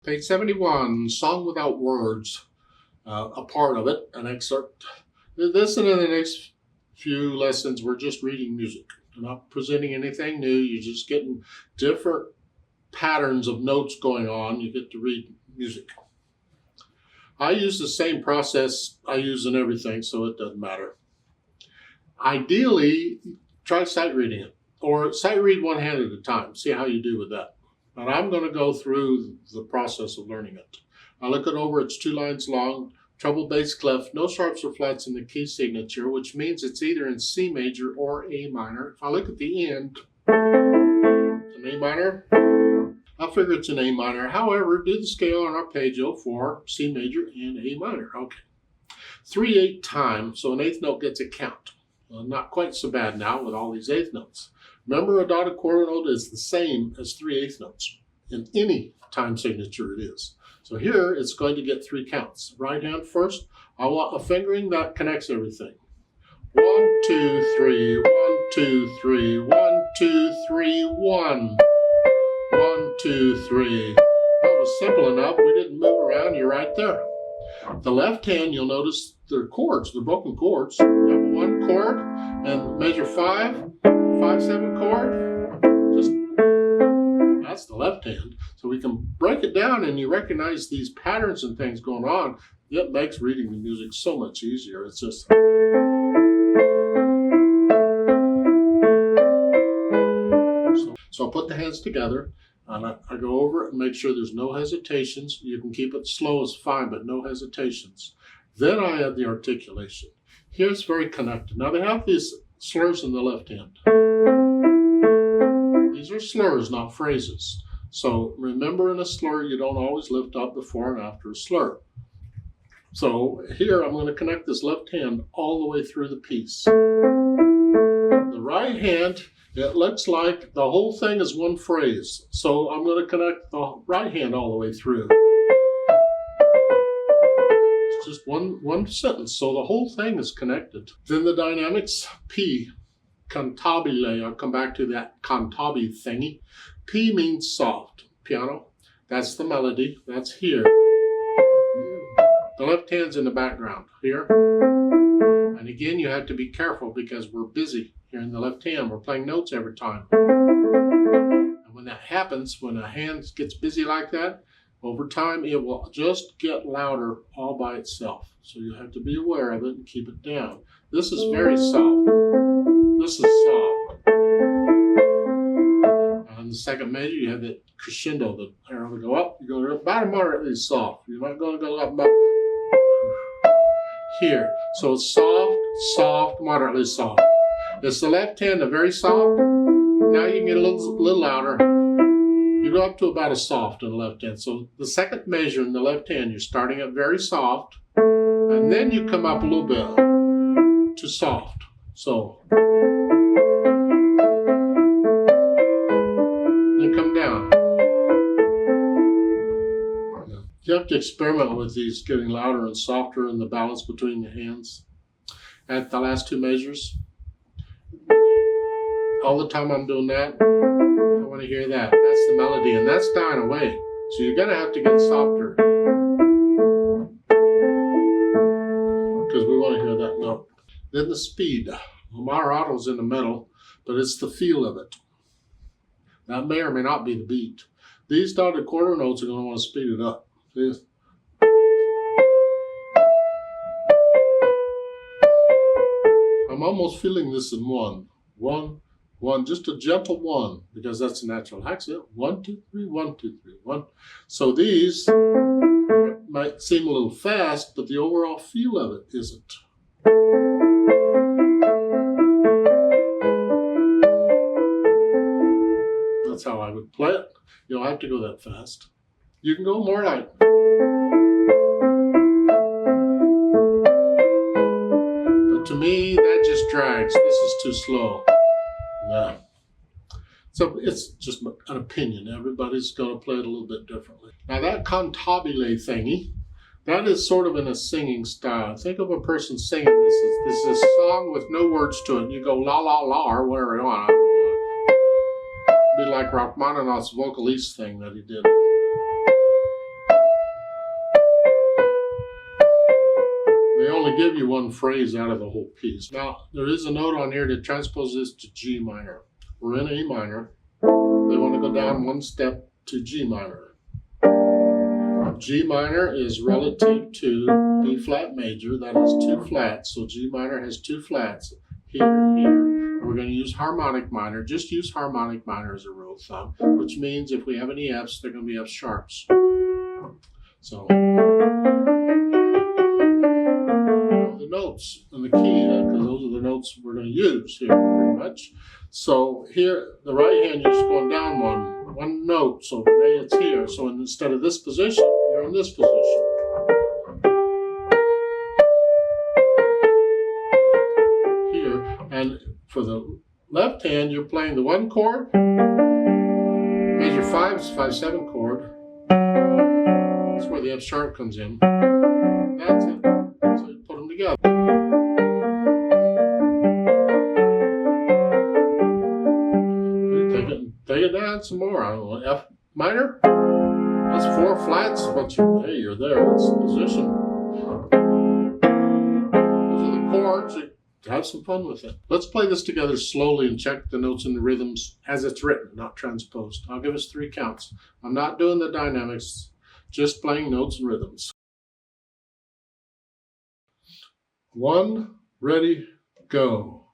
Page 71, Song Without Words, a part of it, an excerpt. This and in the next few lessons, we're just reading music. We're not presenting anything new. You're just getting different patterns of notes going on. You get to read music. I use the same process I use in everything, so it doesn't matter. Ideally, try sight reading it, or sight read one hand at a time. See how you do with that. But I'm going to go through the process of learning it. I look it over, it's 2 lines long, treble bass clef, no sharps or flats in the key signature, which means it's either in C major or A minor. If I look at the end, it's an A minor, I'll figure it's an A minor. However, do the scale on arpeggio for C major and A minor. Okay. 3/8 time, so an eighth note gets a count. Well, not quite so bad now with all these eighth notes. Remember, a dotted quarter note is the same as 3/8 notes. In any time signature it is. So here it's going to get 3 counts. Right hand first. I want a fingering that connects everything. 1, 2, 3, 1, 2, 3, 1, 2, 3, 1. 1, 2, 3. That was simple enough. We didn't move around. You're right there. The left hand, you'll notice they're chords. They're broken chords. You have 1 chord and measure 5. 5/7 chord, that's the left hand. So we can break it down and you recognize these patterns and things going on. It makes reading the music so much easier. It's just... So I'll put the hands together and I go over it and make sure there's no hesitations. You can keep it slow as fine, but no hesitations. Then I have the articulation. Here it's very connected. Now they have these slurs in the left hand. These are slurs, not phrases. So remember, in a slur, you don't always lift up before and after a slur. So here I'm going to connect this left hand all the way through the piece. The right hand, it looks like the whole thing is one phrase. So I'm going to connect the right hand all the way through. It's just one sentence, so the whole thing is connected. Then the dynamics, P. Cantabile, I'll come back to that cantabi thingy. P means soft, piano. That's the melody, that's here. The left hand's in the background, here. And again, you have to be careful because we're busy here in the left hand. We're playing notes every time. And when that happens, when a hand gets busy like that, over time it will just get louder all by itself. So you have to be aware of it and keep it down. This is very soft. This is soft. And in the second measure, you have that crescendo, the arrow will go up, you go about moderately soft. You're not going to go up about here. So it's soft, soft, moderately soft. It's the left hand, a very soft. Now you can get a little louder. You go up to about a soft in the left hand. So the second measure in the left hand, you're starting at very soft, and then you come up a little bit to soft. So then come down. You have to experiment with these getting louder and softer and the balance between the hands. At the last 2 measures, all the time I'm doing that, I want to hear that. That's the melody, and that's dying away. So you're going to have to get softer because we want to hear that note. Then the speed. Marato's in the middle, but it's the feel of it. That may or may not be the beat. These dotted quarter notes are going to want to speed it up. See? I'm almost feeling this in 1. 1, 1, just a gentle 1, because that's a natural accent. 1, 2, 3, 1, 2, 3, 1. So these might seem a little fast, but the overall feel of it isn't. That's how I would play it. You don't have to go that fast. You can go more like. But to me, that just drags. This is too slow. Yeah. So it's just an opinion. Everybody's going to play it a little bit differently. Now that cantabile thingy, that is sort of in a singing style. Think of a person singing this. This is a song with no words to it. You go la la la or whatever you want. Be like Rachmaninoff's vocalist thing that he did. they only give you one phrase out of the whole piece. Now, there is a note on here to transpose this to G minor. We're in A minor. They want to go down one step to G minor. G minor is relative to B flat major. That has two flats. So G minor has two flats. Here and here. We're going to use harmonic minor. Just use harmonic minor as a rule of thumb, which means if we have any Fs, they're going to be F sharps. So the notes and the key, because those are the notes we're going to use here pretty much. So here, the right hand, you're just going down one note. So today it's here. So instead of this position, you're in this position. Here, and for the left hand, you're playing the 1 chord, major 5 is 5/7 chord. That's where the F sharp comes in. That's it. So you put them together. Take it down some more. I don't know, F minor. That's 4 flats, but hey, you're there. That's the position. Those are the chords. Have some fun with it. Let's play this together slowly and check the notes and the rhythms as it's written, not transposed. I'll give us 3 counts. I'm not doing the dynamics, just playing notes and rhythms. 1, ready, go.